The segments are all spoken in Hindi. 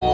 हम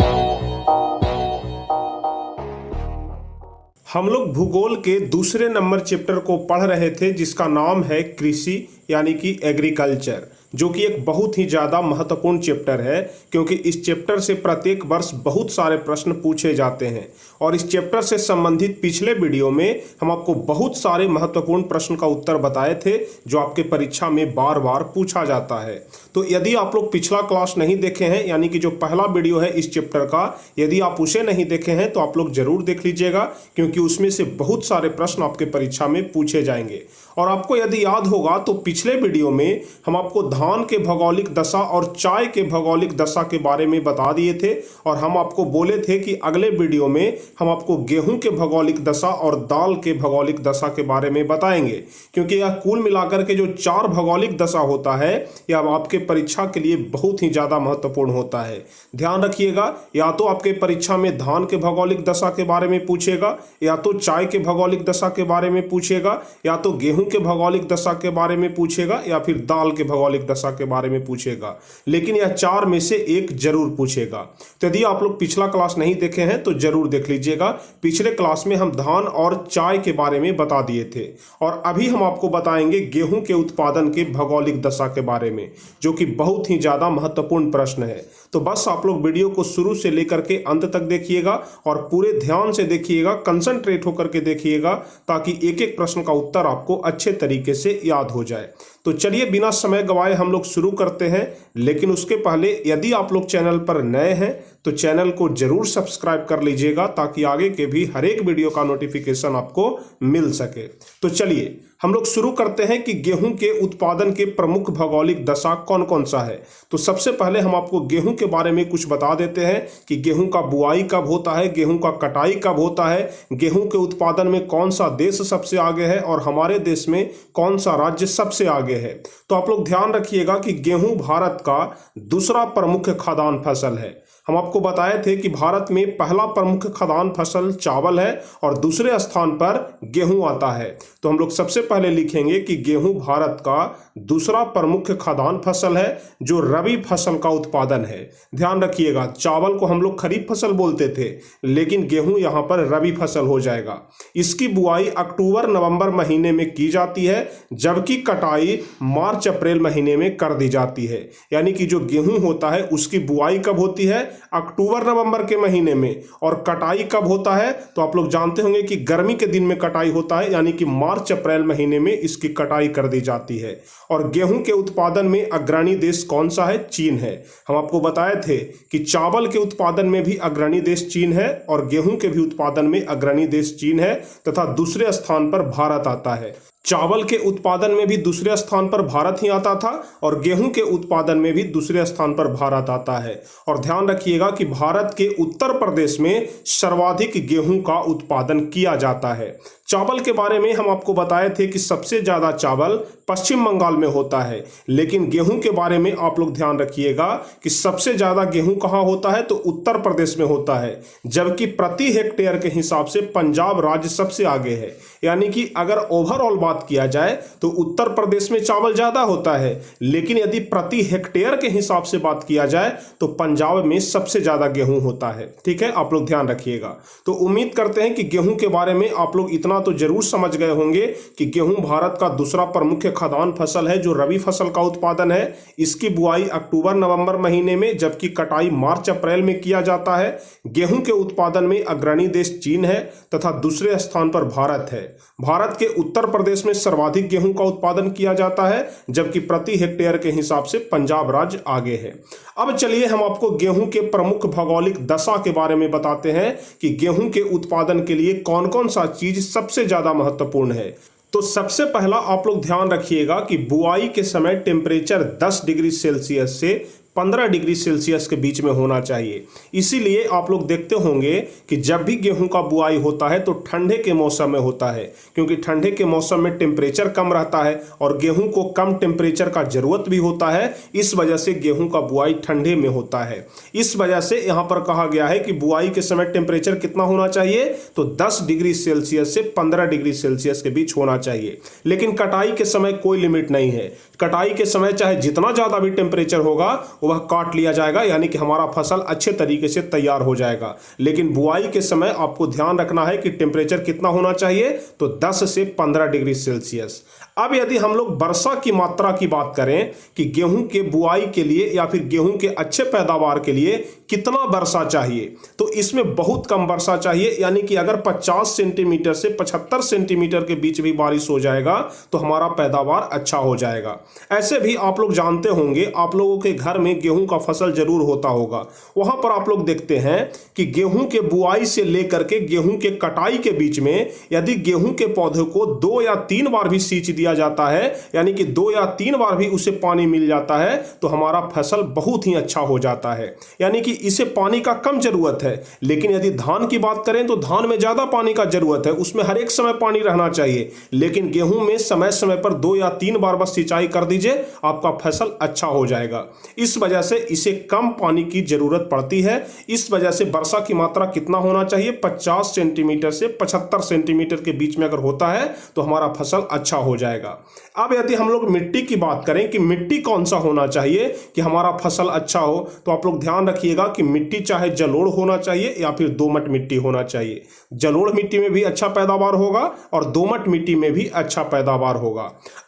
लोग भूगोल के दूसरे नंबर चैप्टर को पढ़ रहे थे जिसका नाम है कृषि यानी कि एग्रीकल्चर, जो कि एक बहुत ही ज़्यादा महत्वपूर्ण चैप्टर है क्योंकि इस चैप्टर से प्रत्येक वर्ष बहुत सारे प्रश्न पूछे जाते हैं। और इस चैप्टर से संबंधित पिछले वीडियो में हम आपको बहुत सारे महत्वपूर्ण प्रश्न का उत्तर बताए थे जो आपके परीक्षा में बार बार पूछा जाता है। तो यदि आप लोग पिछला क्लास नहीं देखे हैं, यानी कि जो पहला वीडियो है इस चैप्टर का, यदि आप उसे नहीं देखे हैं तो आप लोग जरूर देख लीजिएगा क्योंकि उसमें से बहुत सारे प्रश्न आपके परीक्षा में पूछे जाएंगे। और आपको यदि याद होगा तो पिछले वीडियो में हम आपको धान के भौगोलिक दशा और चाय के भौगोलिक दशा के बारे में बता दिए थे और हम आपको बोले थे कि अगले वीडियो में हम आपको गेहूं के भौगोलिक दशा और दाल के भौगोलिक दशा के बारे में बताएंगे, क्योंकि यह कुल मिलाकर के जो 4 भौगोलिक दशा होता है यह आपके परीक्षा के लिए बहुत ही ज़्यादा महत्वपूर्ण होता है। ध्यान रखिएगा, या तो आपके परीक्षा में धान के भौगोलिक दशा के बारे में पूछेगा, या तो चाय के भौगोलिक दशा के बारे में पूछेगा, या तो गेहूं के भौगोलिक दशा के बारे में पूछेगा, या फिर दाल के भौगोलिक दशा के बारे में पूछेगा। लेकिन यह 4 में से एक जरूर पूछेगा। तो यदि आप लोग पिछला क्लास नहीं देखे हैं तो जरूर देख लीजिएगा। पिछले क्लास में हम धान और चाय के बारे में बता दिए थे और अभी हम आपको बताएंगे गेहूं के उत्पादन के भौगोलिक दशा के बारे में, जो कि बहुत ही ज्यादा महत्वपूर्ण प्रश्न है। तो बस आप लोग वीडियो को शुरू से लेकर के अंत तक देखिएगा और पूरे ध्यान से देखिएगा, कंसंट्रेट होकर के देखिएगा ताकि एक एक प्रश्न का उत्तर आपको अच्छे तरीके से याद हो जाए। तो चलिए बिना समय गवाए हम लोग शुरू करते हैं। लेकिन उसके पहले यदि आप लोग चैनल पर नए हैं तो चैनल को जरूर सब्सक्राइब कर लीजिएगा ताकि आगे के भी हर एक वीडियो का नोटिफिकेशन आपको मिल सके। तो चलिए हम लोग शुरू करते हैं कि गेहूं के उत्पादन के प्रमुख भौगोलिक दशा कौन कौन सा है। तो सबसे पहले हम आपको गेहूं के बारे में कुछ बता देते हैं कि गेहूं का बुआई कब होता है, गेहूं का कटाई कब होता है, गेहूं के उत्पादन में कौन सा देश सबसे आगे है और हमारे देश में कौन सा राज्य सबसे आगे है। तो आप लोग ध्यान रखिएगा कि गेहूं भारत का दूसरा प्रमुख खाद्यान्न फसल है। हम आपको बताए थे कि भारत में पहला प्रमुख खाद्यान्न फसल चावल है और दूसरे स्थान पर गेहूं आता है। तो हम लोग सबसे पहले लिखेंगे कि गेहूं भारत का दूसरा प्रमुख खाद्यान्न फसल है जो रबी फसल का उत्पादन है। ध्यान रखिएगा, चावल को हम लोग खरीफ फसल बोलते थे लेकिन गेहूं यहां पर रबी फसल हो जाएगा। इसकी बुआई अक्टूबर नवंबर महीने में की जाती है जबकि कटाई मार्च अप्रैल महीने में कर दी जाती है। यानी कि जो गेहूं होता है उसकी बुआई कब होती है, अक्टूबर नवंबर के महीने में, और कटाई कब होता है तो आप लोग जानते होंगे कि गर्मी के दिन में कटाई होता है, यानी कि मार्च अप्रैल महीने में इसकी कटाई कर दी जाती है। और गेहूं के उत्पादन में अग्रणी देश कौन सा है, चीन है। हम आपको बताए थे कि चावल के उत्पादन में भी अग्रणी देश चीन है और गेहूं के भी उत्पादन में अग्रणी देश चीन है तथा दूसरे स्थान पर भारत आता है। चावल के उत्पादन में भी दूसरे स्थान पर भारत ही आता था और गेहूं के उत्पादन में भी दूसरे स्थान पर भारत आता है। और ध्यान रखिएगा कि भारत के उत्तर प्रदेश में सर्वाधिक गेहूं का उत्पादन किया जाता है। चावल के बारे में हम आपको बताए थे कि सबसे ज्यादा चावल पश्चिम बंगाल में होता है, लेकिन गेहूं के बारे में आप लोग ध्यान रखिएगा कि सबसे ज्यादा गेहूं कहां होता है तो उत्तर प्रदेश में होता है, जबकि प्रति हेक्टेयर के हिसाब से पंजाब राज्य सबसे आगे है। यानी कि अगर ओवरऑल बात किया जाए तो उत्तर प्रदेश में चावल ज्यादा होता है, लेकिन यदि प्रति हेक्टेयर के हिसाब से बात किया जाए तो पंजाब में सबसे ज्यादा गेहूं होता है। ठीक है, आप लोग ध्यान रखिएगा। तो उम्मीद करते हैं कि गेहूं के बारे में आप लोग इतना तो जरूर समझ गए होंगे कि गेहूं भारत का दूसरा प्रमुख खाद्यान्न फसल है जो रबी फसल का उत्पादन है। इसकी बुआई अक्टूबर नवंबर महीने में जबकि कटाई मार्च अप्रैल में किया जाता है। गेहूं के उत्पादन में अग्रणी देश चीन है तथा दूसरे स्थान पर भारत है। भारत के उत्तर प्रदेश में सर्वाधिक गेहूं का उत्पादन किया जाता है जबकि प्रति हेक्टेयर के हिसाब से पंजाब राज्य आगे है। अब चलिए हम आपको गेहूं के प्रमुख भौगोलिक दशा के बारे में बताते हैं कि गेहूं के उत्पादन के लिए कौन कौन सा चीज सबसे ज्यादा महत्वपूर्ण है। तो सबसे पहला आप लोग ध्यान रखिएगा कि बुआई के समय टेम्परेचर 10 डिग्री सेल्सियस से 15 डिग्री सेल्सियस के बीच में होना चाहिए। इसीलिए आप लोग देखते होंगे कि जब भी गेहूं का बुआई होता है तो ठंडे के मौसम में होता है, क्योंकि ठंडे के मौसम में टेम्परेचर कम रहता है और गेहूं को कम टेम्परेचर का जरूरत भी होता है। इस वजह से गेहूं का बुआई ठंडे में होता है। इस वजह से यहाँ पर कहा गया है कि बुआई के समय टेम्परेचर कितना होना चाहिए तो 10 डिग्री सेल्सियस से 15 डिग्री सेल्सियस के बीच होना चाहिए। लेकिन कटाई के समय कोई लिमिट नहीं है। कटाई के समय चाहे जितना ज़्यादा भी टेम्परेचर होगा वह काट लिया जाएगा, यानी कि हमारा फसल अच्छे तरीके से तैयार हो जाएगा। लेकिन बुआई के समय आपको ध्यान रखना है कि टेम्परेचर कितना होना चाहिए, तो 10 से 15 डिग्री सेल्सियस। अब यदि हम लोग वर्षा की मात्रा की बात करें कि गेहूं के बुआई के लिए या फिर गेहूं के अच्छे पैदावार के लिए कितना वर्षा चाहिए, तो इसमें बहुत कम वर्षा चाहिए, यानी कि अगर 50 सेंटीमीटर से 75 सेंटीमीटर के बीच भी बारिश हो जाएगा तो हमारा पैदावार अच्छा हो जाएगा। ऐसे भी आप लोग जानते होंगे, आप लोगों के घर में गेहूं का फसल जरूर होता होगा, वहां पर आप लोग देखते हैं कि गेहूं के बुआई से लेकर के गेहूं के कटाई के बीच में यदि गेहूं के पौधे को 2 या 3 बार भी सींच दिया जाता है, यानी कि 2 या 3 बार भी उसे पानी मिल जाता है, तो हमारा फसल बहुत ही अच्छा हो जाता है। यानी कि इसे पानी का कम जरूरत है। लेकिन यदि धान की बात करें तो धान में ज्यादा पानी का जरूरत है, उसमें हर एक समय पानी रहना चाहिए। लेकिन गेहूं में समय समय पर 2 या 3 बार बस सिंचाई कर दीजिए, आपका फसल अच्छा हो जाएगा। इस वजह से इसे कम पानी की जरूरत पड़ती है। इस वजह से वर्षा की मात्रा कितना होना चाहिए, 50 सेंटीमीटर से 75 सेंटीमीटर के बीच में अगर होता है तो हमारा फसल अच्छा हो जाएगा। अब यदि हम लोग मिट्टी की बात करें कि मिट्टी कौन सा होना चाहिए कि हमारा फसल अच्छा हो, तो आप लोग ध्यान रखिएगा कि मिट्टी चाहे जलोढ़ होना चाहिए या फिर दोमट मिट्टी होना चाहिए। जलोढ़ मिट्टी में भी अच्छा पैदावार होगा और दोमट मिट्टी में भी अच्छा पैदावार होगा।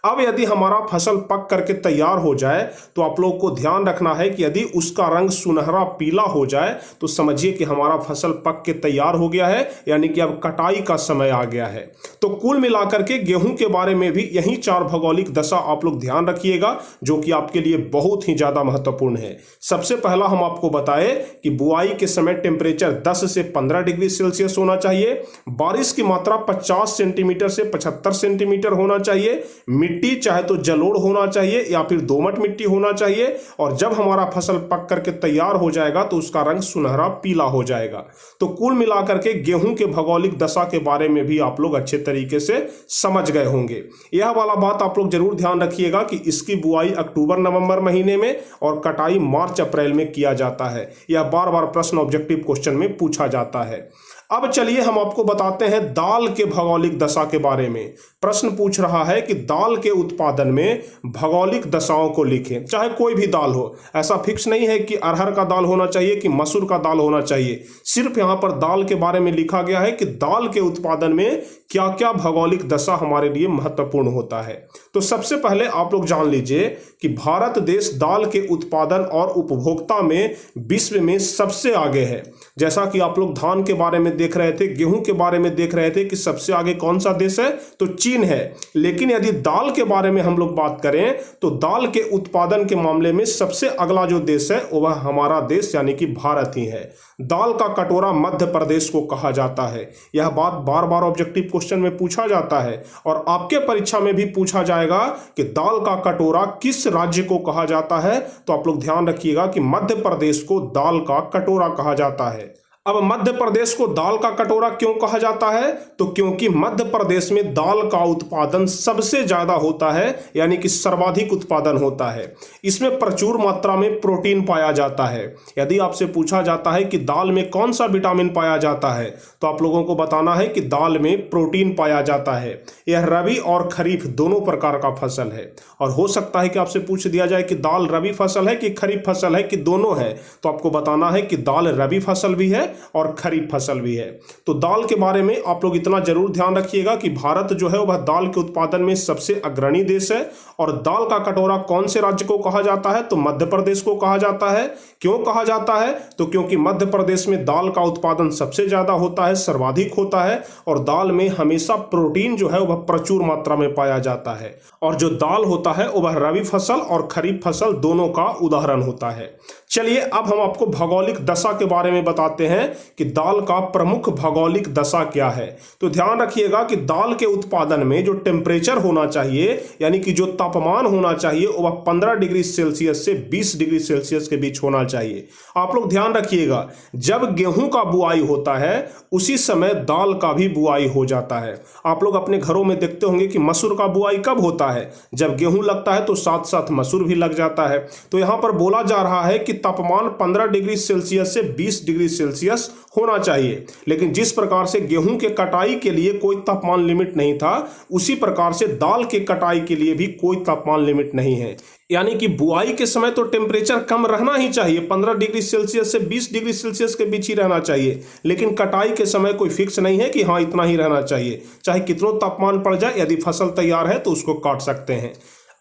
अब यदि हमारा फसल पक करके तैयार हो जाए तो आप लोग को ध्यान रखना है कि यदि उसका रंग सुनहरा पीला हो जाए तो समझिए कि हमारा फसल पक के तैयार हो गया है, यानी कि अब कटाई का समय आ गया है। तो कुल मिलाकर के गेहूं के बारे में भी यही 4 भौगोलिक दशा आप लोग ध्यान रखिएगा, जो कि आपके लिए बहुत ही ज्यादा महत्वपूर्ण है। सबसे पहला हम आपको बताएं कि बुआई के समय टेम्परेचर 10 से 15 डिग्री सेल्सियस होना चाहिए, बारिश की मात्रा 50 सेंटीमीटर से 75 सेंटीमीटर होना चाहिए, मिट्टी चाहे तो जलोढ़ होना चाहिए या फिर दोमट मिट्टी होना चाहिए, और जब हमारा फसल पक करके तैयार हो जाएगा तो उसका रंग सुनहरा पीला हो जाएगा। तो कुल मिलाकर के गेहूं के भौगोलिक दशा के बारे में भी आप लोग अच्छे तरीके से समझ गए होंगे। यह वाला बात आप लोग जरूर ध्यान रखिएगा कि इसकी बुआई अक्टूबर नवंबर महीने में और कटाई मार्च अप्रैल में किया जाता है। यह बार बार प्रश्न ऑब्जेक्टिव क्वेश्चन में पूछा जाता है। अब चलिए हम आपको बताते हैं दाल के भौगोलिक दशा के बारे में। प्रश्न पूछ रहा है कि दाल के उत्पादन में भौगोलिक दशाओं को लिखें। चाहे कोई भी दाल हो, ऐसा फिक्स नहीं है कि अरहर का दाल होना चाहिए कि मसूर का दाल होना चाहिए। सिर्फ यहाँ पर दाल के बारे में लिखा गया है कि दाल के उत्पादन में क्या क्या भौगोलिक दशा हमारे लिए महत्वपूर्ण होता है। तो सबसे पहले आप लोग जान लीजिए कि भारत देश दाल के उत्पादन और उपभोक्ता में विश्व में सबसे आगे है। जैसा कि आप लोग धान के बारे में देख रहे थे, गेहूं के बारे में देख रहे थे कि सबसे आगे कौन सा देश है, तो चीन है। लेकिन यदि दाल के बारे में हम लोग बात करें तो दाल के उत्पादन के मामले में सबसे अगला जो देश है वह हमारा देश यानी कि भारत ही है। दाल का कटोरा मध्य प्रदेश को कहा जाता है। यह बात बार बार ऑब्जेक्टिव क्वेश्चन में पूछा जाता है और आपके परीक्षा में भी पूछा जाएगा कि दाल का कटोरा किस राज्य को कहा जाता है। तो आप लोग ध्यान रखिएगा कि मध्य प्रदेश को दाल का कटोरा कहा जाता है। अब मध्य प्रदेश को दाल का कटोरा क्यों कहा जाता है, तो क्योंकि मध्य प्रदेश में दाल का उत्पादन सबसे ज्यादा होता है, यानी कि सर्वाधिक उत्पादन होता है। इसमें प्रचुर मात्रा में प्रोटीन पाया जाता है। यदि आपसे पूछा जाता है कि दाल में कौन सा विटामिन पाया जाता है, तो आप लोगों को बताना है कि दाल में प्रोटीन पाया जाता है। यह रबी और खरीफ दोनों प्रकार का फसल है। और हो सकता है कि आपसे पूछ दिया जाए कि दाल रबी फसल है कि खरीफ फसल है कि दोनों है, तो आपको बताना है कि दाल रबी फसल भी है और खरीफ फसल भी है। तो दाल के बारे में आप लोग इतना जरूर ध्यान रखिएगा कि भारत जो है वह दाल के उत्पादन में सबसे अग्रणी देश है। और दाल का कटोरा कौन से राज्य को कहा जाता है, तो मध्य प्रदेश को कहा जाता है। क्यों कहा जाता है, तो क्योंकि मध्य प्रदेश में दाल का उत्पादन सबसे ज्यादा होता है, सर्वाधिक होता है, और दाल में हमेशा प्रोटीन जो है वह प्रचुर मात्रा में पाया जाता है। और जो दाल होता है वह रबी फसल और खरीफ फसल दोनों का उदाहरण होता है। चलिए अब हम आपको भौगोलिक दशा के बारे में बताते हैं कि दाल का प्रमुख भौगोलिक दशा क्या है। तो ध्यान रखिएगा कि दाल के उत्पादन में जो टेम्परेचर होना चाहिए, यानी कि जो तापमान होना चाहिए, वह 15 डिग्री सेल्सियस से 20 डिग्री सेल्सियस के बीच होना चाहिए। आप लोग ध्यान रखिएगा, जब गेहूं का बुआई होता है उसी समय दाल का भी बुआई हो जाता है। आप लोग अपने घरों में देखते होंगे कि मसूर का बुआई कब होता है, जब गेहूं लगता है तो साथ साथ मसूर भी लग जाता है। तो यहां पर बोला जा रहा है कि तापमान 15 डिग्री सेल्सियस से 20 डिग्री सेल्सियस होना चाहिए। लेकिन जिस प्रकार से गेहूं के कटाई के लिए कोई तापमान लिमिट नहीं था, उसी प्रकार से दाल के कटाई के लिए भी कोई तापमान लिमिट नहीं है। यानी कि बुआई के समय तो टेम्परेचर कम रहना ही चाहिए, 15 डिग्री सेल्सियस से 20 डिग्री सेल्सियस के बीच ही रहना चाहिए। लेकिन कटाई के समय कोई फिक्स नहीं है कि हाँ इतना ही रहना चाहिए, चाहे कितना तापमान पड़ जाए, यदि फसल तैयार है तो उसको काट सकते हैं।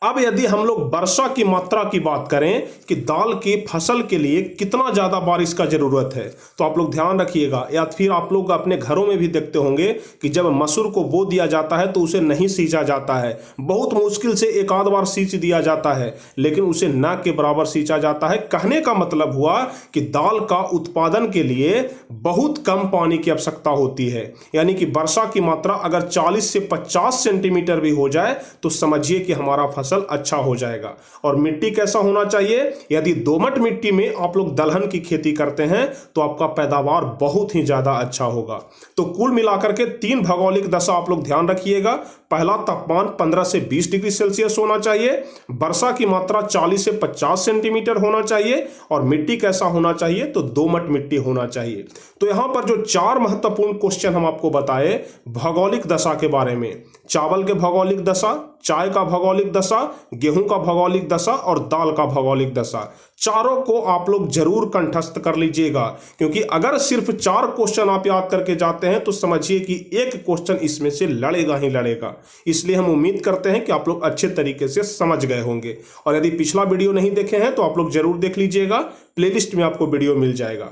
अब यदि हम लोग वर्षा की मात्रा की बात करें कि दाल की फसल के लिए कितना ज़्यादा बारिश का ज़रूरत है, तो आप लोग ध्यान रखिएगा। या फिर आप लोग अपने घरों में भी देखते होंगे कि जब मसूर को बो दिया जाता है तो उसे नहीं सींचा जाता है, बहुत मुश्किल से एक आध बार सींच दिया जाता है, लेकिन उसे न के बराबर सींचा जाता है। कहने का मतलब हुआ कि दाल का उत्पादन के लिए बहुत कम पानी की आवश्यकता होती है। यानी कि वर्षा की मात्रा अगर 40 से 50 सेंटीमीटर भी हो जाए तो समझिए कि हमारा फसल अच्छा हो जाएगा। और मिट्टी कैसा होना चाहिए? यदि दोमट मिट्टी में आप लोग दलहन की खेती करते हैं तो आपका पैदावार बहुत ही ज्यादा अच्छा होगा। तो कुल मिलाकर के 3 भौगोलिक दशा आप लोग ध्यान रखिएगा। पहला, तापमान 15 से 20 डिग्री सेल्सियस होना चाहिए, वर्षा की मात्रा 40 से 50 सेंटीमीटर होना चाहिए, और मिट्टी कैसा होना चाहिए? तो दोमट मिट्टी होना चाहिए। तो यहां पर जो 4 महत्वपूर्ण क्वेश्चन हम आपको बताए भौगोलिक दशा के बारे में, चावल के भौगोलिक दशा, चाय का भौगोलिक दशा, गेहूं का भौगोलिक दशा और दाल का भौगोलिक दशा, चारों को आप लोग जरूर कंठस्थ कर लीजिएगा। क्योंकि अगर सिर्फ 4 क्वेश्चन आप याद करके जाते हैं तो समझिए कि एक क्वेश्चन इसमें से लड़ेगा ही लड़ेगा। इसलिए हम उम्मीद करते हैं कि आप लोग अच्छे तरीके से समझ गए होंगे। और यदि पिछला वीडियो नहीं देखे हैं तो आप लोग जरूर देख लीजिएगा, प्लेलिस्ट में आपको वीडियो मिल जाएगा।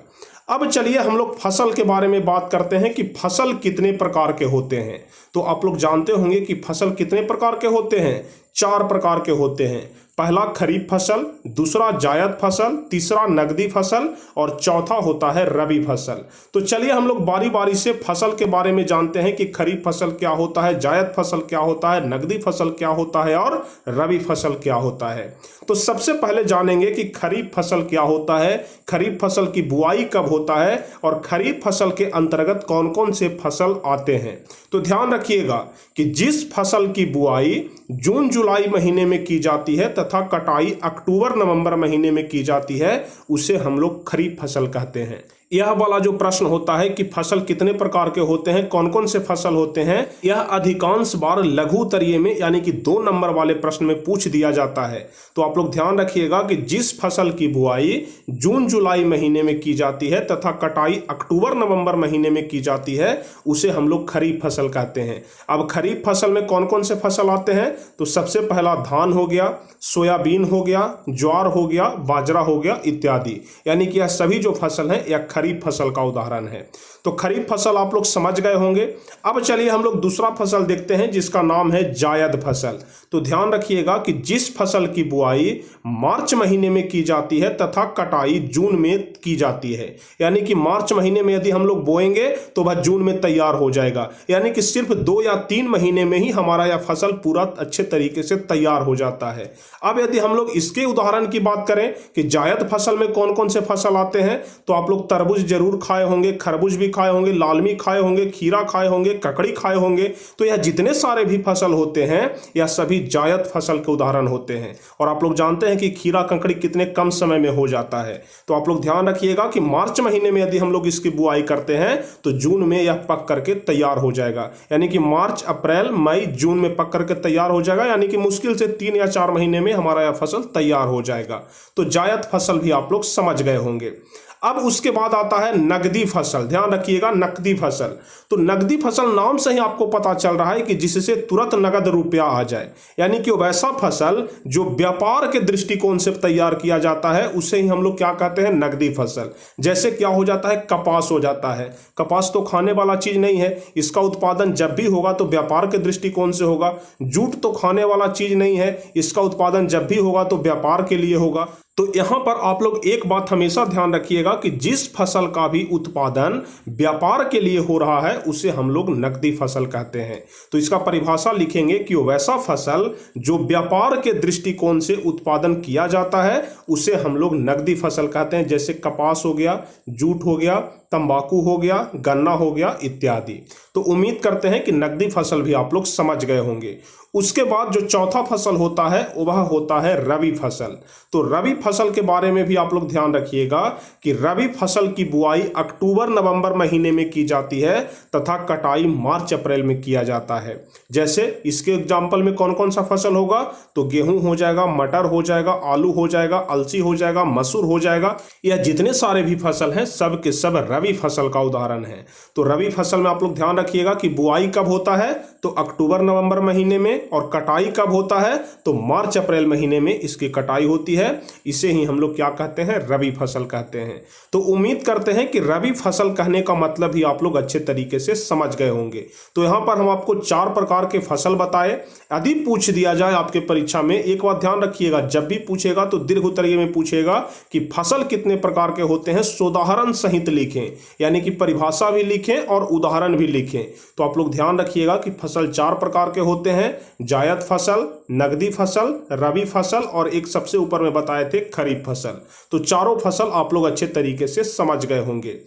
अब चलिए हम लोग फसल के बारे में बात करते हैं कि फसल कितने प्रकार के होते हैं। तो आप लोग जानते होंगे कि फसल कितने प्रकार के होते हैं? 4 प्रकार के होते हैं। पहला खरीफ फसल, दूसरा जायद फसल, तीसरा नकदी फसल और चौथा होता है रबी फसल। तो चलिए हम लोग बारी बारी से फसल के बारे में जानते हैं कि खरीफ फसल क्या होता है, जायद फसल क्या होता है, नकदी फसल क्या होता है और रबी फसल क्या होता है। तो सबसे पहले जानेंगे कि खरीफ फसल क्या होता है, खरीफ फसल की बुआई कब होता है और खरीफ फसल के अंतर्गत कौन कौन से फसल आते हैं। तो ध्यान रखिएगा कि जिस फसल की बुआई जून जुलाई महीने में की जाती है तथा कटाई अक्टूबर नवंबर महीने में की जाती है, उसे हम लोग खरीफ फसल कहते हैं। यह वाला जो प्रश्न होता है कि फसल कितने प्रकार के होते हैं, कौन कौन से फसल होते हैं, यह अधिकांश बार लघु तरीये में यानी कि 2 नंबर वाले प्रश्न में पूछ दिया जाता है। तो आप लोग ध्यान रखिएगा कि जिस फसल की बुआई जून जुलाई महीने में की जाती है तथा कटाई अक्टूबर नवंबर महीने में की जाती है, उसे हम लोग खरीफ फसल कहते हैं। अब खरीफ फसल में कौन कौन से फसल आते हैं? तो सबसे पहला धान हो गया, सोयाबीन हो गया, ज्वार हो गया, बाजरा हो गया इत्यादि। यानी कि यह सभी जो फसल है यह खरीफ फसल का उदाहरण है। तो खरीफ फसल आप लोग समझ गए होंगे। अब चलिए हम लोग दूसरा फसल देखते हैं जिसका नाम है जायद फसल। तो ध्यान रखिएगा कि जिस फसल की बुआई मार्च महीने में की जाती है तथा कटाई जून में की जाती है, यानी कि मार्च महीने में यदि हम लोग बोएंगे तो वह जून में तैयार हो जाएगा। यानी कि सिर्फ 2 या 3 महीने में ही हमारा यह फसल पूरा अच्छे तरीके से तैयार हो जाता है। अब यदि हम लोग इसके उदाहरण की बात करें कि जायद फसल में कौन कौन से फसल आते हैं, तो आप लोग तरबूज जरूर खाए होंगे, खरबूज भी खाए होंगे, लालमी खाए होंगे, खीरा खाए होंगे, ककड़ी खाए होंगे। तो यह जितने सारे भी फसल होते हैं यह सभी जायद फसल के उदाहरण होते हैं। और आप लोग जानते हैं कि खीरा ककड़ी कितने कम समय में हो जाता है। तो आप लोग ध्यान रखिएगा कि मार्च महीने में यदि हम लोग इसकी बुआई करते हैं तो जून में यह पक करके तैयार हो जाएगा। यानी कि मार्च अप्रैल मई जून में पक करके तैयार हो जाएगा। यानी कि मुश्किल से 3 या 4 महीने में हमारा यह फसल तैयार हो जाएगा। तो जायद फसल भी आप लोग समझ गए होंगे। अब उसके बाद आता है नकदी फसल। ध्यान रखिएगा, नकदी फसल। तो नकदी फसल नाम से ही आपको पता चल रहा है कि जिससे तुरंत नगद रुपया आ जाए, यानी कि वैसा फसल जो व्यापार के दृष्टिकोण से तैयार किया जाता है उसे ही हम लोग क्या कहते हैं? नकदी फसल। जैसे क्या हो जाता है? कपास हो जाता है। कपास तो खाने वाला चीज नहीं है, इसका उत्पादन जब भी होगा तो व्यापार के दृष्टिकोण से होगा। जूट तो खाने वाला चीज नहीं है, इसका उत्पादन जब भी होगा तो व्यापार के लिए होगा। तो यहां पर आप लोग एक बात हमेशा ध्यान रखिएगा कि जिस फसल का भी उत्पादन व्यापार के लिए हो रहा है उसे हम लोग नकदी फसल कहते हैं। तो इसका परिभाषा लिखेंगे कि वैसा फसल जो व्यापार के दृष्टिकोण से उत्पादन किया जाता है उसे हम लोग नकदी फसल कहते हैं। जैसे कपास हो गया, जूट हो गया, तंबाकू हो गया, गन्ना हो गया इत्यादि। तो उम्मीद करते हैं कि नकदी फसल भी आप लोग समझ गए होंगे। उसके बाद जो चौथा फसल होता है वह होता है रबी फसल। तो रबी फसल के बारे में भी आप लोग ध्यान रखिएगा कि रबी फसल की बुआई अक्टूबर नवंबर महीने में की जाती है तथा कटाई मार्च अप्रैल में किया जाता है। जैसे इसके एग्जाम्पल में कौन कौन सा फसल होगा, तो गेहूं हो जाएगा, मटर हो जाएगा, आलू हो जाएगा, अलसी हो जाएगा, मसूर हो जाएगा। यह जितने सारे भी फसल हैं सब के सब रबी फसल का उदाहरण है। तो रबी फसल में आप लोग ध्यान रखिएगा कि बुआई कब होता है, तो अक्टूबर नवंबर महीने में, और कटाई कब होता है, तो मार्च अप्रैल महीने में इसकी कटाई होती है। इसे ही हम लोग क्या कहते हैं, रबी फसल कहते हैं। तो उम्मीद करते हैं कि रबी फसल कहने का मतलब भी आप लोग अच्छे तरीके से समझ गए होंगे। तो यहाँ पर हम आपको 4 प्रकार के फसल बताए। यदि पूछ दिया जाए आपके परीक्षा में, एक बात ध्यान रखिएगा, जब भी पूछेगा तो दीर्घ उत्तरीय में पूछेगा कि फसल कितने प्रकार के होते हैं, सोदाहरण सहित लिखें, यानी कि परिभाषा भी लिखें और उदाहरण भी लिखें। तो आप लोग ध्यान रखिएगा कि फसल 4 प्रकार के होते हैं, जायद फसल, नगदी फसल, रबी फसल और एक सबसे ऊपर में बताए थे खरीफ फसल। तो चारों फसल आप लोग अच्छे तरीके से समझ गए होंगे।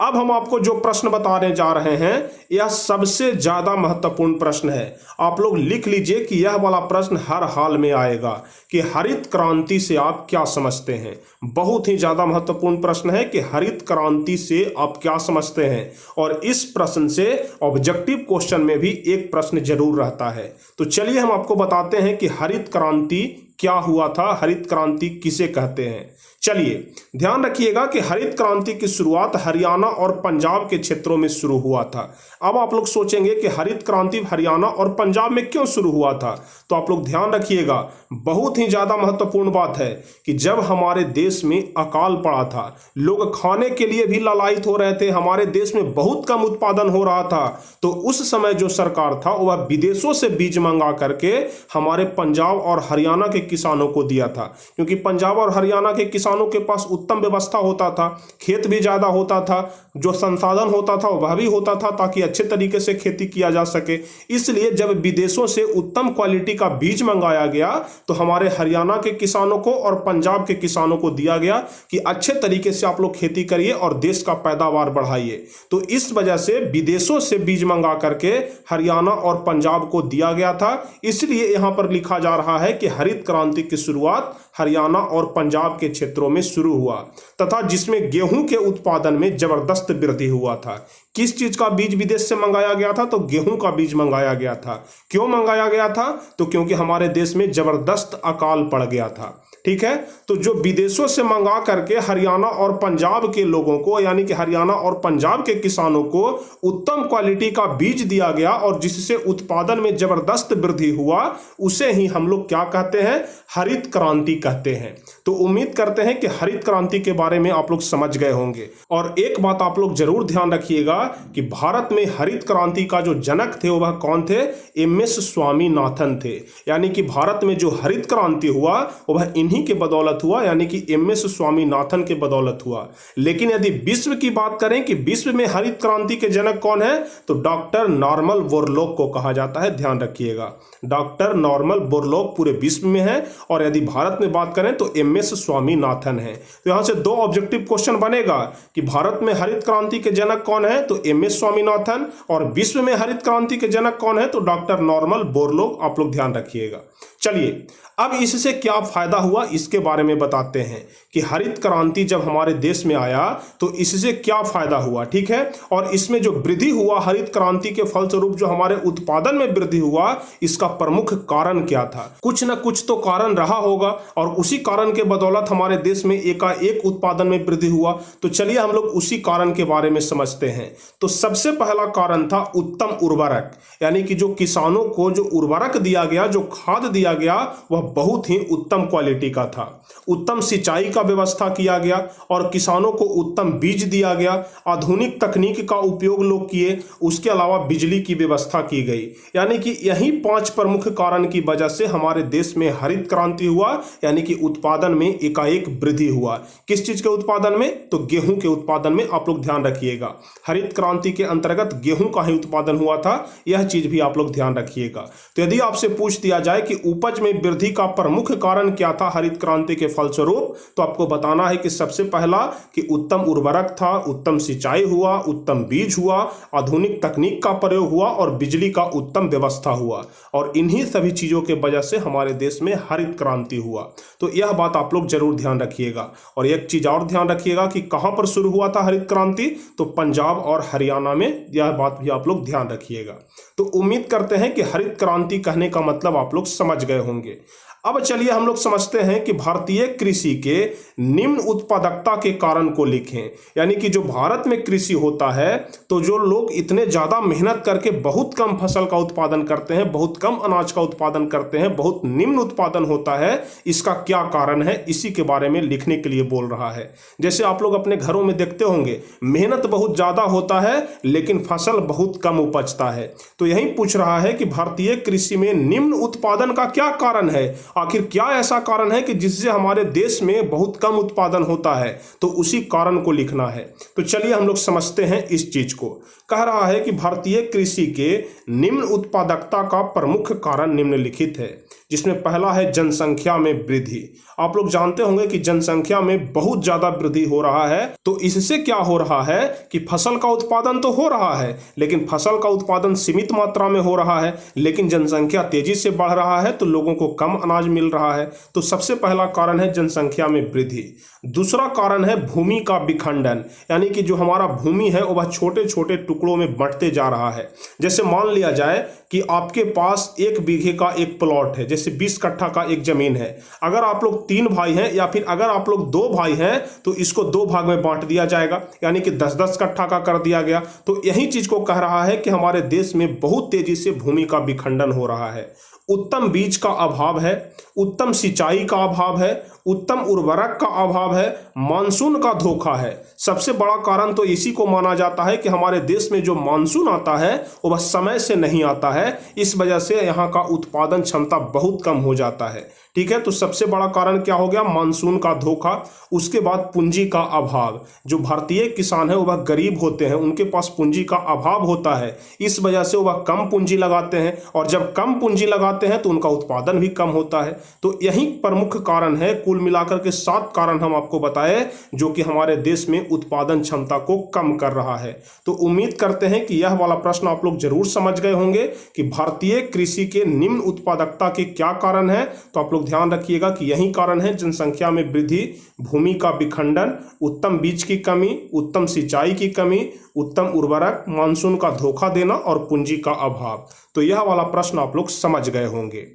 अब हम आपको जो प्रश्न बताने जा रहे हैं यह सबसे ज्यादा महत्वपूर्ण प्रश्न है। आप लोग लिख लीजिए कि यह वाला प्रश्न हर हाल में आएगा कि हरित क्रांति से आप क्या समझते हैं। बहुत ही ज्यादा महत्वपूर्ण प्रश्न है कि हरित क्रांति से आप क्या समझते हैं, और इस प्रश्न से ऑब्जेक्टिव क्वेश्चन में भी एक प्रश्न जरूर रहता है। तो चलिए हम आपको बताते हैं कि हरित क्रांति क्या हुआ था, हरित क्रांति किसे कहते हैं। चलिए ध्यान रखिएगा कि हरित क्रांति की शुरुआत हरियाणा और पंजाब के क्षेत्रों में शुरू हुआ था। अब आप लोग सोचेंगे कि हरित क्रांति हरियाणा और पंजाब में क्यों शुरू हुआ था, तो आप लोग ध्यान रखिएगा, बहुत ही ज्यादा महत्वपूर्ण बात है कि जब हमारे देश में अकाल पड़ा था, लोग खाने के लिए भी लालायित हो रहे थे, हमारे देश में बहुत कम उत्पादन हो रहा था, तो उस समय जो सरकार था वह विदेशों से बीज मंगा करके हमारे पंजाब और हरियाणा के किसानों को दिया था। क्योंकि पंजाब और हरियाणा के किसानों के पास उत्तम व्यवस्था होता था, खेत भी ज्यादा होता था, जो संसाधन होता था वह भी होता था ताकि अच्छे तरीके से खेती किया जा सके। इसलिए जब विदेशों से उत्तम क्वालिटी का बीज मंगाया गया तो हमारे हरियाणा के किसानों को और पंजाब के किसानों को दिया गया कि अच्छे तरीके से आप लोग खेती करिए और देश का पैदावार बढ़ाइए। तो इस वजह से विदेशों से बीज मंगा करके हरियाणा और पंजाब को दिया गया था। इसलिए यहां पर लिखा जा रहा है कि हरित क्रांति की शुरुआत हरियाणा और पंजाब के क्षेत्रों में शुरू हुआ, तथा जिसमें गेहूं के उत्पादन में जबरदस्त वृद्धि हुआ था। किस चीज का बीज विदेश से मंगाया गया था, तो गेहूं का बीज मंगाया गया था। क्यों मंगाया गया था, तो क्योंकि हमारे देश में जबरदस्त अकाल पड़ गया था। ठीक है, तो जो विदेशों से मंगा करके हरियाणा और पंजाब के लोगों को, यानी कि हरियाणा और पंजाब के किसानों को उत्तम क्वालिटी का बीज दिया गया और जिससे उत्पादन में जबरदस्त वृद्धि हुआ, उसे ही हम लोग क्या कहते हैं, हरित क्रांति कहते हैं। तो उम्मीद करते हैं कि हरित क्रांति के बारे में आप लोग समझ गए होंगे। और एक बात आप लोग जरूर ध्यान रखिएगा कि भारत में हरित क्रांति का जो जनक थे वह कौन थे, एम.एस. स्वामीनाथन थे। यानी कि भारत में जो हरित क्रांति हुआ वह इन्हीं के बदौलत हुआ, यानी कि एम.एस. स्वामीनाथन के बदौलत हुआ। लेकिन यदि विश्व की बात करें कि विश्व में हरित क्रांति के जनक कौन है, तो डॉक्टर नॉर्मन बोरलॉग को कहा जाता है। ध्यान रखिएगा, डॉक्टर नॉर्मन बोरलॉग पूरे विश्व में है, और यदि भारत में बात करें तो एम.एस. स्वामीनाथन है। तो यहां से 2 ऑब्जेक्टिव क्वेश्चन बनेगा कि भारत में हरित क्रांति के जनक कौन है, तो एम.एस. स्वामीनाथन, और विश्व में हरित क्रांति के जनक कौन है, तो डॉक्टर नॉर्मन बोरलॉग। आप लोग ध्यान रखिएगा। चलिए अब इससे क्या फायदा हुआ इसके बारे में बताते हैं कि हरित क्रांति जब हमारे देश में आया तो इससे क्या फायदा हुआ। ठीक है, और इसमें जो वृद्धि हुआ हरित क्रांति के फलस्वरूप जो हमारे उत्पादन में वृद्धि हुआ, इसका प्रमुख कारण क्या था। कुछ न कुछ तो कारण रहा होगा, और उसी कारण के बदौलत हमारे देश में एकाएक उत्पादन में वृद्धि हुआ। तो चलिए हम लोग उसी कारण के बारे में समझते हैं। तो सबसे पहला कारण था उत्तम उर्वरक, यानी कि जो किसानों को जो उर्वरक दिया गया, जो खाद दिया गया, वह बहुत ही उत्तम क्वालिटी का था। उत्तम सिंचाई का व्यवस्था किया गया और किसानों को उत्तम बीज दिया गया। आधुनिक तकनीक का उपयोग लोग किए, उसके अलावा बिजली की व्यवस्था की गई। यानी कि यही 5 प्रमुख कारण की वजह से हमारे देश में हरित क्रांति हुआ, यानी कि उत्पादन में एकाएक वृद्धि हुआ। किस चीज के उत्पादन में, तो गेहूं के उत्पादन में। आप लोग ध्यान रखिएगा, हरित क्रांति के अंतर्गत गेहूं का ही उत्पादन हुआ था, यह चीज भी आप लोग ध्यान रखिएगा। तो यदि आपसे पूछ दिया जाए कि ऊपर उपज में वृद्धि का प्रमुख कारण क्या था हरित क्रांति के फलस्वरूप? तो आपको बताना है कि सबसे पहला कि उत्तम उर्वरक था, उत्तम सिंचाई हुआ, उत्तम बीज हुआ, आधुनिक तकनीक का प्रयोग हुआ और बिजली का उत्तम व्यवस्था हुआ। और इन्हीं सभी चीजों के वजह से हमारे देश में हरित क्रांति हुआ। तो यह बात आप लोग जरूर ध्यान रखिएगा। और एक चीज और ध्यान रखिएगा कि कहां पर शुरू हुआ था हरित क्रांति? तो पंजाब और हरियाणा में। यह बात भी आप लोग ध्यान रखिएगा। तो उम्मीद करते हैं कि हरित क्रांति कहने का मतलब आप लोग समझ गए होंगे। अब चलिए हम लोग समझते हैं कि भारतीय कृषि के निम्न उत्पादकता के कारण को लिखें। यानी कि जो भारत में कृषि होता है तो जो लोग इतने ज़्यादा मेहनत करके बहुत कम फसल का उत्पादन करते हैं, बहुत कम अनाज का उत्पादन करते हैं, बहुत निम्न उत्पादन होता है, इसका क्या कारण है, इसी के बारे में लिखने के लिए बोल रहा है। जैसे आप लोग अपने घरों में देखते होंगे, मेहनत बहुत ज़्यादा होता है लेकिन फसल बहुत कम उपजता है। तो यही पूछ रहा है कि भारतीय कृषि में निम्न उत्पादन का क्या कारण है। आखिर क्या ऐसा कारण है कि जिससे हमारे देश में बहुत कम उत्पादन होता है? तो उसी कारण को लिखना है। तो चलिए हम लोग समझते हैं इस चीज को। कह रहा है कि भारतीय कृषि के निम्न उत्पादकता का प्रमुख कारण निम्नलिखित है, जिसमें पहला है जनसंख्या में वृद्धि। आप लोग जानते होंगे कि जनसंख्या में बहुत ज्यादा वृद्धि हो रहा है। तो इससे क्या हो रहा है कि फसल का उत्पादन तो हो रहा है, लेकिन फसल का उत्पादन सीमित मात्रा में हो रहा है, लेकिन जनसंख्या तेजी से बढ़ रहा है तो लोगों को कम अनाज मिल रहा है। तो सबसे पहला कारण है जनसंख्या में वृद्धि। दूसरा कारण है भूमि का विखंडन, यानी कि जो हमारा भूमि है वह छोटे छोटे टुकड़ों में बंटते जा रहा है। जैसे मान लिया जाए कि आपके पास 1 बीघे का एक प्लॉट है, जैसे 20 कट्ठा का एक जमीन है। अगर आप लोग 3 भाई हैं या फिर अगर आप लोग 2 भाई हैं तो इसको 2 भाग में बांट दिया जाएगा, यानी कि 10-10 कट्ठा का कर दिया गया। तो यही चीज को कह रहा है कि हमारे देश में बहुत तेजी से भूमि का विखंडन हो रहा है। उत्तम बीज का अभाव है, उत्तम सिंचाई का अभाव है, उत्तम उर्वरक का अभाव है, मानसून का धोखा है। सबसे बड़ा कारण तो इसी को माना जाता है कि हमारे देश में जो मानसून आता है वह समय से नहीं आता है। इस वजह से यहाँ का उत्पादन क्षमता बहुत कम हो जाता है। ठीक है, तो सबसे बड़ा कारण क्या हो गया? मानसून का धोखा। उसके बाद पूंजी का अभाव। जो भारतीय किसान है वह गरीब होते हैं, उनके पास पूंजी का अभाव होता है, इस वजह से वह कम पूंजी लगाते हैं, और जब कम पूंजी लगाते हैं तो उनका उत्पादन भी कम होता है। तो यही प्रमुख कारण है। कुल मिलाकर के 7 कारण हम आपको बताए जो कि हमारे देश में उत्पादन क्षमता को कम कर रहा है। तो उम्मीद करते हैं कि यह वाला प्रश्न आप लोग जरूर समझ गए होंगे कि भारतीय कृषि के निम्न उत्पादकता के क्या कारण है। तो आप लोग ध्यान रखिएगा कि यही कारण है जनसंख्या में वृद्धि, भूमि का विखंडन, उत्तम बीज की कमी, उत्तम सिंचाई की कमी, उत्तम उर्वरक, मानसून का धोखा देना और पूंजी का अभाव। तो यह वाला प्रश्न आप लोग समझ गए होंगे।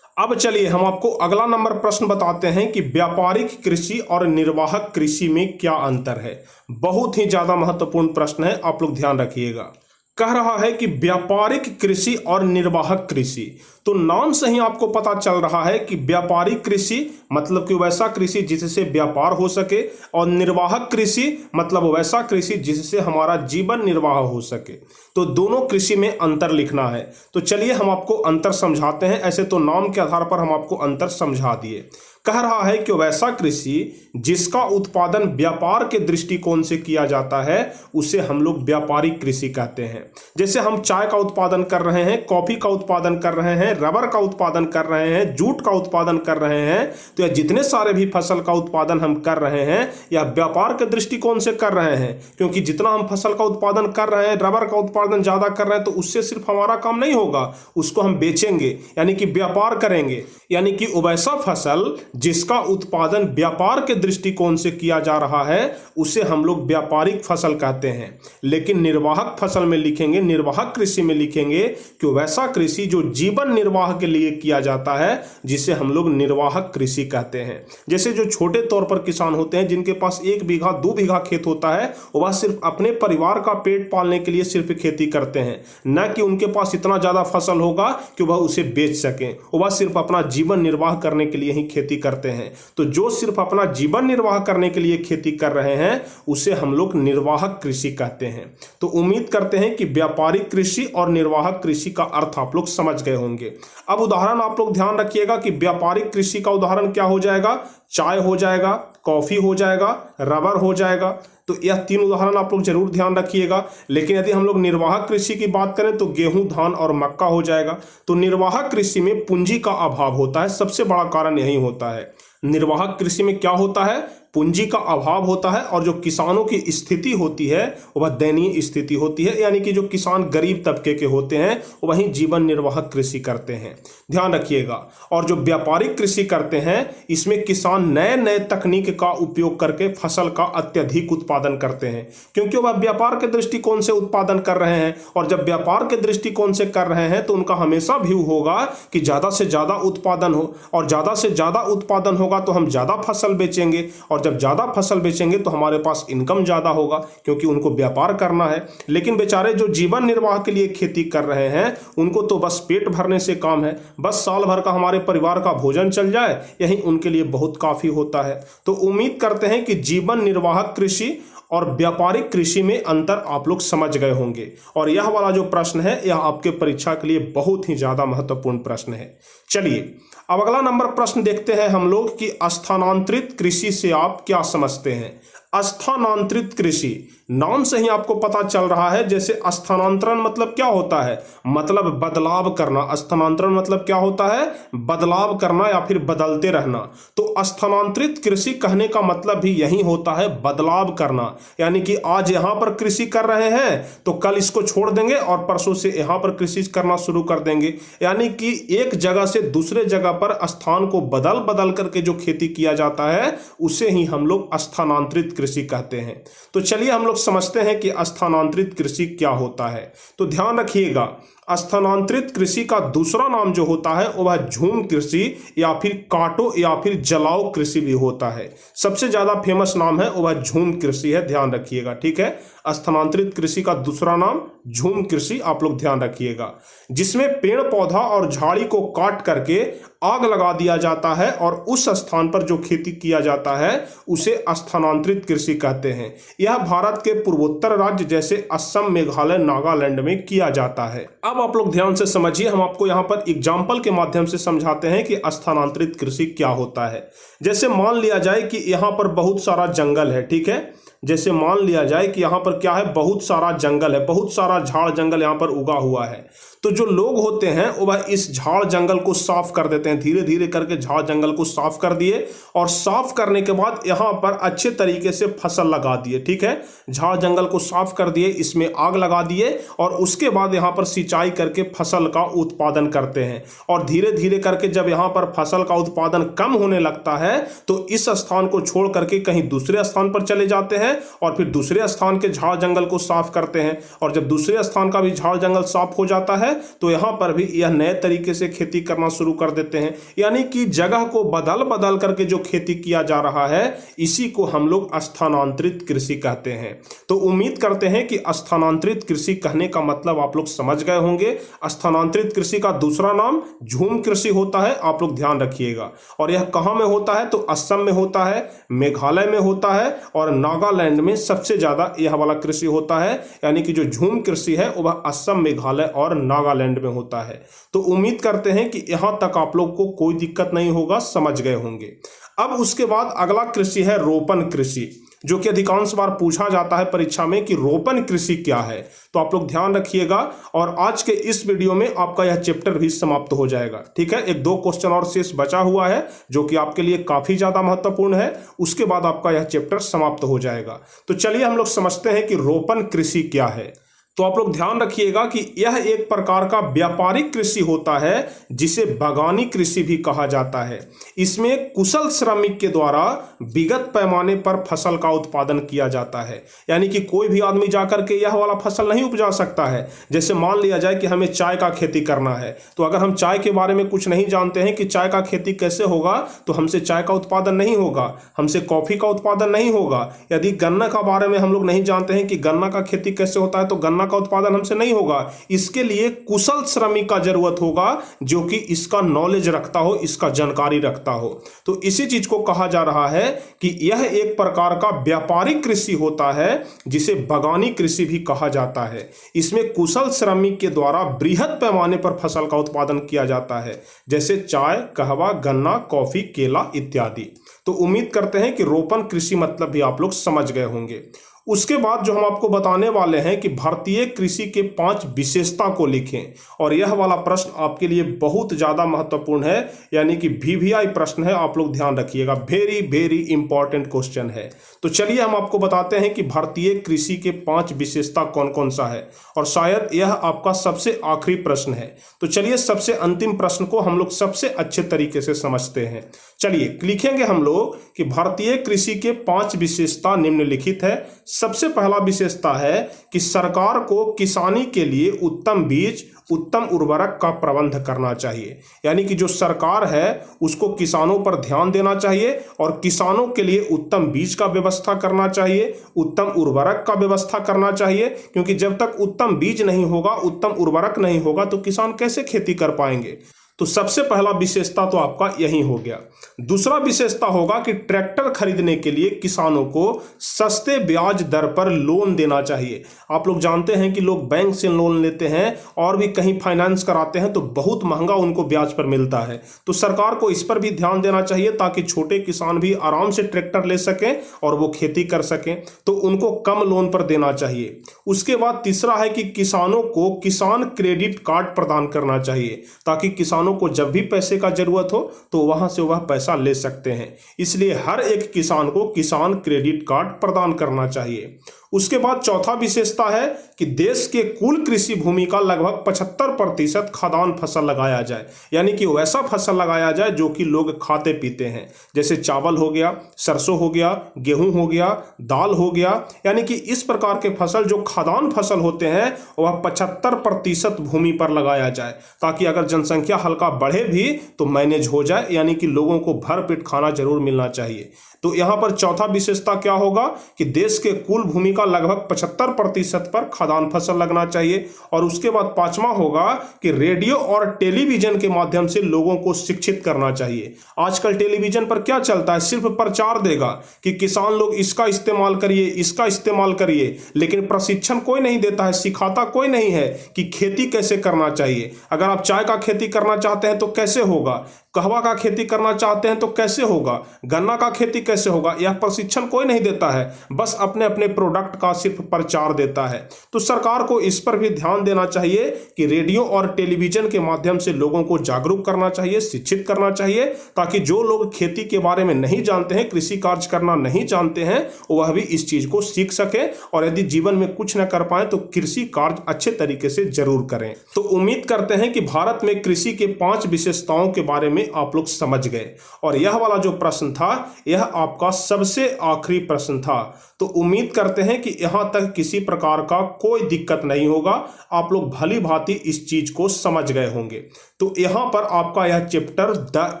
अब चलिए हम आपको अगला नंबर प्रश्न बताते हैं कि व्यापारिक कृषि और निर्वाहक कृषि में क्या अंतर है। बहुत ही ज्यादा महत्वपूर्ण प्रश्न है, आप लोग ध्यान रखिएगा। कह रहा है कि व्यापारिक कृषि और निर्वाहक कृषि। तो नाम से ही आपको पता चल रहा है कि व्यापारिक कृषि मतलब कि वैसा कृषि जिससे व्यापार हो सके, और निर्वाहक कृषि मतलब वैसा कृषि जिससे हमारा जीवन निर्वाह हो सके। तो दोनों कृषि में अंतर लिखना है। तो चलिए हम आपको अंतर समझाते हैं। ऐसे तो नाम के आधार पर हम आपको अंतर समझा दिए। कह रहा है कि वैसा कृषि जिसका उत्पादन व्यापार के दृष्टिकोण से किया जाता है उसे हम लोग व्यापारिक कृषि कहते हैं। जैसे हम चाय का उत्पादन कर रहे हैं, कॉफी का उत्पादन कर रहे हैं, रबर का उत्पादन कर रहे हैं, जूट का उत्पादन कर रहे हैं, तो यह जितने सारे भी फसल का उत्पादन हम कर रहे हैं यह व्यापार के दृष्टिकोण से कर रहे हैं। क्योंकि जितना हम फसल का उत्पादन कर रहे हैं, रबर का उत्पादन ज्यादा कर रहे हैं, तो उससे सिर्फ हमारा काम नहीं होगा, उसको हम बेचेंगे, यानी कि व्यापार करेंगे। यानी कि वैसा फसल जिसका उत्पादन व्यापार के दृष्टिकोण से किया जा रहा है उसे हम लोग व्यापारिक फसल कहते हैं। लेकिन निर्वाहक फसल में लिखेंगे, निर्वाहक कृषि में लिखेंगे कि वैसा कृषि जो जीवन निर्वाह के लिए किया जाता है जिसे हम लोग निर्वाहक कृषि कहते हैं। जैसे जो छोटे तौर पर किसान होते हैं जिनके पास 1 बीघा 2 बीघा खेत होता है, वह सिर्फ अपने परिवार का पेट पालने के लिए सिर्फ खेती करते हैं, न कि उनके पास इतना ज्यादा फसल होगा कि वह उसे बेच सकें। वह सिर्फ अपना जीवन निर्वाह करने के लिए ही खेती करते हैं। तो जो सिर्फ अपना जीवन निर्वाह करने के लिए खेती कर रहे हैं उसे हम लोग निर्वाहक कृषि कहते हैं। तो उम्मीद करते हैं कि व्यापारिक कृषि और निर्वाहक कृषि का अर्थ आप लोग समझ गए होंगे। अब उदाहरण आप लोग ध्यान रखिएगा कि व्यापारिक कृषि का उदाहरण क्या हो जाएगा? चाय हो जाएगा, कॉफ़ी हो जाएगा, रबर हो जाएगा। तो यह 3 उदाहरण आप लोग जरूर ध्यान रखिएगा। लेकिन यदि हम लोग निर्वाहक कृषि की बात करें तो गेहूं, धान और मक्का हो जाएगा। तो निर्वाहक कृषि में पूंजी का अभाव होता है, सबसे बड़ा कारण यही होता है। निर्वाहक कृषि में क्या होता है, पूंजी का अभाव होता है और जो किसानों की स्थिति होती है वह दयनीय स्थिति होती है, यानी कि जो किसान गरीब तबके के होते हैं वहीं जीवन निर्वाहक कृषि करते हैं, ध्यान रखिएगा। और जो व्यापारिक कृषि करते हैं इसमें किसान नए नए तकनीक का उपयोग करके फसल का अत्यधिक उत्पादन करते हैं, क्योंकि वह व्यापार के दृष्टिकोण से उत्पादन कर रहे हैं। और जब व्यापार के दृष्टिकोण से कर रहे हैं तो उनका हमेशा व्यू होगा कि ज़्यादा से ज़्यादा उत्पादन हो, और ज़्यादा से ज़्यादा उत्पादन होगा तो हम ज़्यादा फसल बेचेंगे, और जब ज़्यादा फसल बेचेंगे तो हमारे पास इनकम ज़्यादा होगा, क्योंकि उनको व्यापार करना है। लेकिन बेचारे जो जीवन निर्वाह के लिए खेती कर रहे हैं उनको तो बस पेट भरने से काम है, बस साल भर का हमारे परिवार का भोजन चल जाए, यही उनके लिए बहुत काफ़ी होता है। तो उम्मीद करते हैं कि जीवन निर्वाहक कृषि और व्यापारिक कृषि में अंतर आप लोग समझ गए होंगे। और यह वाला जो प्रश्न है यह आपके परीक्षा के लिए बहुत ही ज़्यादा महत्वपूर्ण प्रश्न है। चलिए अब अगला नंबर प्रश्न देखते हैं हम लोग कि स्थानांतरित कृषि से आप क्या समझते हैं। स्थानांतरित कृषि नाम से ही आपको पता चल रहा है, जैसे स्थानांतरण मतलब क्या होता है, मतलब बदलाव करना। स्थानांतरण मतलब क्या होता है, बदलाव करना या फिर बदलते रहना। तो स्थानांतरित कृषि कहने का मतलब भी यही होता है, बदलाव करना। यानी कि आज यहाँ पर कृषि कर रहे हैं तो कल इसको छोड़ देंगे और परसों से यहाँ पर कृषि करना शुरू कर देंगे। यानी कि एक जगह से दूसरे जगह पर स्थान को बदल बदल करके जो खेती किया जाता है उसे ही हम लोग स्थानांतरित कृषि कहते हैं। तो चलिए हम लोग समझते हैं कि स्थानांतरित कृषि क्या होता है। तो ध्यान रखिएगा, स्थानांतरित कृषि का दूसरा नाम जो होता है वह झूम कृषि या फिर काटो या फिर जलाओ कृषि भी होता है। सबसे ज्यादा फेमस नाम है वह झूम कृषि है, ध्यान रखिएगा, ठीक है। स्थानांतरित कृषि का दूसरा नाम झूम कृषि, आप लोग ध्यान रखिएगा, जिसमें पेड़ पौधा और झाड़ी को काट करके आग लगा दिया जाता है और उस स्थान पर जो खेती किया जाता है उसे स्थानांतरित कृषि कहते हैं। यह भारत के पूर्वोत्तर राज्य जैसे असम, मेघालय, नागालैंड में किया जाता है। अब आप लोग ध्यान से समझिए, हम आपको यहाँ पर एग्जाम्पल के माध्यम से समझाते हैं कि स्थानांतरित कृषि क्या होता है। जैसे मान लिया जाए कि यहाँ पर बहुत सारा जंगल है, ठीक है। जैसे मान लिया जाए कि यहाँ पर क्या है, बहुत सारा जंगल है, बहुत सारा झाड़ जंगल यहाँ पर उगा हुआ है। तो जो लोग होते हैं वह इस झाड़ जंगल को साफ कर देते हैं, धीरे धीरे करके झाड़ जंगल को साफ कर दिए और साफ करने के बाद यहाँ पर अच्छे तरीके से फसल लगा दिए, ठीक है। झाड़ जंगल को साफ कर दिए, इसमें आग लगा दिए और उसके बाद यहाँ पर सिंचाई करके फसल का उत्पादन करते हैं। और धीरे धीरे करके जब यहाँ पर फसल का उत्पादन कम होने लगता है तो इस स्थान को छोड़ करके कहीं दूसरे स्थान पर चले जाते हैं और फिर दूसरे स्थान के झाड़ जंगल को साफ करते हैं। और जब दूसरे स्थान का भी झाड़ जंगल साफ हो जाता है तो यहां पर भी यह नए तरीके से खेती करना शुरू कर देते हैं। यानी कि जगह को बदल बदल करके जो खेती किया जा रहा है इसी को हम लोग स्थानांतरित कृषि कहते हैं। तो उम्मीद करते हैं कि स्थानांतरित कृषि कहने का मतलब आप लोग समझ गए होंगे। स्थानांतरित कृषि का दूसरा नाम झूम कृषि होता है, आप लोग ध्यान रखिएगा। और यह कहां में होता है, तो असम में होता है, मेघालय में होता है और नागालैंड में सबसे ज्यादा यह वाला कृषि होता है। यानी कि जो झूम कृषि है वह असम, मेघालय और नागालैंड में होता है। तो उम्मीद करते हैं कि यहां तक आप लोग को कोई दिक्कत नहीं होगा, समझ गए होंगे। अब उसके बाद अगला कृषि है रोपण कृषि, जो कि अधिकांश बार पूछा जाता है परीक्षा में कि रोपण कृषि क्या है। तो आप लोग ध्यान रखिएगा और आज के इस वीडियो में आपका यह चैप्टर भी समाप्त हो जाएगा, ठीक है। 1-2 क्वेश्चन और शेष बचा हुआ है जो कि आपके लिए काफी ज्यादा महत्वपूर्ण है, उसके बाद आपका यह चैप्टर समाप्त हो जाएगा। तो चलिए हम लोग समझते हैं कि रोपण कृषि क्या है। तो आप लोग ध्यान रखिएगा कि यह एक प्रकार का व्यापारिक कृषि होता है जिसे बागानी कृषि भी कहा जाता है। इसमें कुशल श्रमिक के द्वारा विगत पैमाने पर फसल का उत्पादन किया जाता है। यानी कि कोई भी आदमी जाकर के यह वाला फसल नहीं उपजा सकता है। जैसे मान लिया जाए कि हमें चाय का खेती करना है, तो अगर हम चाय के बारे में कुछ नहीं जानते हैं कि चाय का खेती कैसे होगा तो हमसे चाय का उत्पादन नहीं होगा, हमसे कॉफी का उत्पादन नहीं होगा। यदि गन्ना का बारे में हम लोग नहीं जानते हैं कि गन्ना का खेती कैसे होता है तो गन्ना गन्ना का उत्पादन हमसे नहीं होगा। इसके लिए कुशल श्रमिक का जरूरत होगा जो कि इसका नॉलेज रखता हो, इसका जानकारी रखता हो। तो इसी चीज को कहा जा रहा है कि यह एक प्रकार का व्यापारिक कृषि होता है जिसे बागानी कृषि भी कहा जाता है। इसमें कुशल श्रमिक के द्वारा बृहद पैमाने पर फसल का उत्पादन किया जाता है, जैसे चाय, कहवा, गन्ना, कॉफी, केला इत्यादि। तो उम्मीद करते हैं कि रोपण कृषि मतलब भी आप लोग समझ गए होंगे। उसके बाद जो हम आपको बताने वाले हैं कि भारतीय कृषि के 5 विशेषता को लिखें, और यह वाला प्रश्न आपके लिए बहुत ज़्यादा महत्वपूर्ण है, यानी कि VVI प्रश्न है, आप लोग ध्यान रखिएगा, वेरी वेरी इंपॉर्टेंट क्वेश्चन है। तो चलिए हम आपको बताते हैं कि भारतीय कृषि के 5 विशेषता कौन कौन सा है, और शायद यह आपका सबसे आखिरी प्रश्न है। तो चलिए सबसे अंतिम प्रश्न को हम लोग सबसे अच्छे तरीके से समझते हैं। चलिए लिखेंगे हम लोग कि भारतीय कृषि के 5 विशेषता निम्नलिखित है। सबसे पहला विशेषता है कि सरकार को किसानी के लिए उत्तम बीज, उत्तम उर्वरक का प्रबंध करना चाहिए। यानी कि जो सरकार है उसको किसानों पर ध्यान देना चाहिए और किसानों के लिए उत्तम बीज का व्यवस्था करना चाहिए, उत्तम उर्वरक का व्यवस्था करना चाहिए, क्योंकि जब तक उत्तम बीज नहीं होगा, उत्तम उर्वरक नहीं होगा तो किसान कैसे खेती कर पाएंगे। तो सबसे पहला विशेषता तो आपका यही हो गया। दूसरा विशेषता होगा कि ट्रैक्टर खरीदने के लिए किसानों को सस्ते ब्याज दर पर लोन देना चाहिए। आप लोग जानते हैं कि लोग बैंक से लोन लेते हैं और भी कहीं फाइनेंस कराते हैं तो बहुत महंगा उनको ब्याज पर मिलता है। तो सरकार को इस पर भी ध्यान देना चाहिए ताकि छोटे किसान भी आराम से ट्रैक्टर ले सकें और वो खेती कर सकें, तो उनको कम लोन पर देना चाहिए। उसके बाद तीसरा है कि किसानों को किसान क्रेडिट कार्ड प्रदान करना चाहिए ताकि किसानों को जब भी पैसे का जरूरत हो तो वहां से वह पैसा ले सकते हैं। इसलिए हर एक किसान को किसान क्रेडिट कार्ड प्रदान करना चाहिए। उसके बाद चौथा विशेषता है कि देश के कुल कृषि भूमि का लगभग 75% खाद्यान्न फसल लगाया जाए, यानी कि वैसा फसल लगाया जाए जो कि लोग खाते पीते हैं, जैसे चावल हो गया, सरसों हो गया, गेहूं हो गया, दाल हो गया, यानी कि इस प्रकार के फसल जो खाद्यान्न फसल होते हैं वह 75% भूमि पर लगाया जाए ताकि अगर जनसंख्या हल्का बढ़े भी तो मैनेज हो जाए, यानी कि लोगों को भरपेट खाना जरूर मिलना चाहिए। तो यहां पर चौथा विशेषता क्या होगा कि देश के कुल भूमि का लगभग 75% पर खाद्यान्न फसल लगना चाहिए। और उसके बाद पांचवा होगा कि रेडियो और टेलीविजन के माध्यम से लोगों को शिक्षित करना चाहिए। आजकल टेलीविजन पर क्या चलता है, सिर्फ प्रचार देगा कि किसान लोग इसका इस्तेमाल करिए, इसका इस्तेमाल करिए, लेकिन प्रशिक्षण कोई नहीं देता है, सिखाता कोई नहीं है कि खेती कैसे करना चाहिए। अगर आप चाय का खेती करना चाहते हैं तो कैसे होगा, कहवा का खेती करना चाहते हैं तो कैसे होगा, गन्ना का खेती कैसे होगा, यह प्रशिक्षण कोई नहीं देता है, बस अपने अपने प्रोडक्ट का सिर्फ प्रचार देता है। तो सरकार को इस पर भी ध्यान देना चाहिए कि रेडियो और टेलीविजन के माध्यम से लोगों को जागरूक करना चाहिए, शिक्षित करना चाहिए, ताकि जो लोग खेती के बारे में नहीं जानते हैं, कृषि कार्य करना नहीं जानते हैं, वह भी इस चीज को सीख सके और यदि जीवन में कुछ न कर पाए तो कृषि कार्य अच्छे तरीके से जरूर करें। तो उम्मीद करते हैं कि भारत में कृषि के 5 विशेषताओं के बारे में आप लोग समझ गए, और यह वाला जो प्रश्न था यह आपका सबसे आखिरी प्रश्न था। तो उम्मीद करते हैं कि यहां तक किसी प्रकार का कोई दिक्कत नहीं होगा, आप लोग भली भांति इस चीज को समझ गए होंगे। तो यहां पर आपका यह चैप्टर द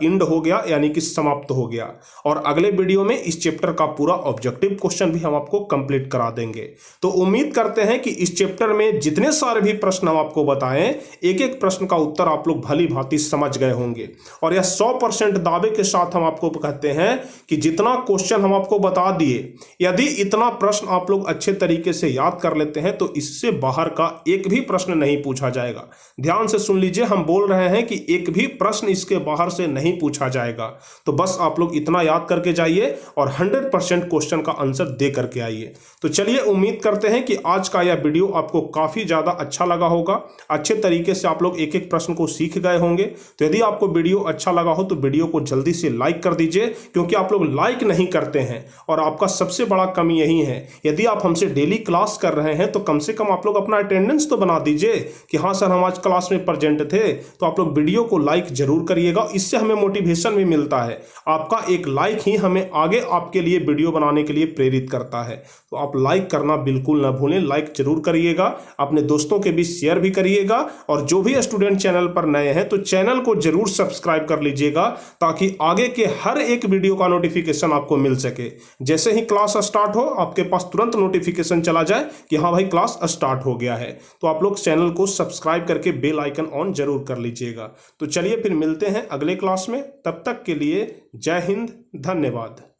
एंड हो गया, यानी कि समाप्त हो गया, और अगले वीडियो में इस चैप्टर का पूरा ऑब्जेक्टिव क्वेश्चन भी हम आपको कंप्लीट करा देंगे। तो उम्मीद करते हैं कि इस चैप्टर में जितने सारे भी प्रश्न हम आपको बताएं, एक एक प्रश्न का उत्तर आप लोग भली भांति समझ गए होंगे। और यह 100% दावे के साथ हम आपको कहते हैं कि जितना क्वेश्चन हम आपको बता दिए, यदि इतना प्रश्न आप लोग अच्छे तरीके से याद कर लेते हैं तो इससे बाहर का एक भी प्रश्न नहीं पूछा जाएगा। ध्यान से सुन लीजिए, हम बोल रहे हैं कि एक भी प्रश्न इसके बाहर से नहीं पूछा जाएगा। तो बस आप लोग इतना याद करके जाइए और 100% क्वेश्चन का आंसर दे करके आइए। तो चलिए, उम्मीद करते हैं कि आज का यह वीडियो आपको काफी ज्यादा अच्छा लगा होगा, अच्छे तरीके से आप लोग एक एक प्रश्न को सीख गए होंगे। तो यदि आपको वीडियो अच्छा लगा हो तो वीडियो को जल्दी से लाइक कर दीजिए, क्योंकि आप लोग लाइक नहीं करते हैं और आपका सबसे बड़ा कमी यही है। यदि आप हमसे डेली क्लास कर रहे हैं तो कम से कम आप लोग अपना अटेंडेंस तो बना दीजिए कि हाँ सर हम आज क्लास में प्रेजेंट थे। तो आप लोग वीडियो को लाइक जरूर करिएगा, इससे हमें मोटिवेशन भी मिलता है। आपका एक लाइक ही हमें आगे आपके लिए वीडियो बनाने के लिए प्रेरित करता है। तो आप लाइक करना बिल्कुल ना भूलें, लाइक जरूर करिएगा, अपने दोस्तों के बीच शेयर भी करिएगा, और जो भी स्टूडेंट चैनल पर नए हैं तो चैनल को जरूर सब्सक्राइब कर लीजिएगा ताकि आगे के हर एक वीडियो का नोटिफिकेशन आपको मिल सके। जैसे ही क्लास स्टार्ट हो हो आपके पास तुरंत नोटिफिकेशन चला जाए कि हाँ भाई क्लास स्टार्ट हो गया है। तो आप लोग चैनल को सब्सक्राइब करके बेल आइकन ऑन जरूर कर लीजिएगा। तो चलिए फिर मिलते हैं अगले क्लास में, तब तक के लिए जय हिंद, धन्यवाद।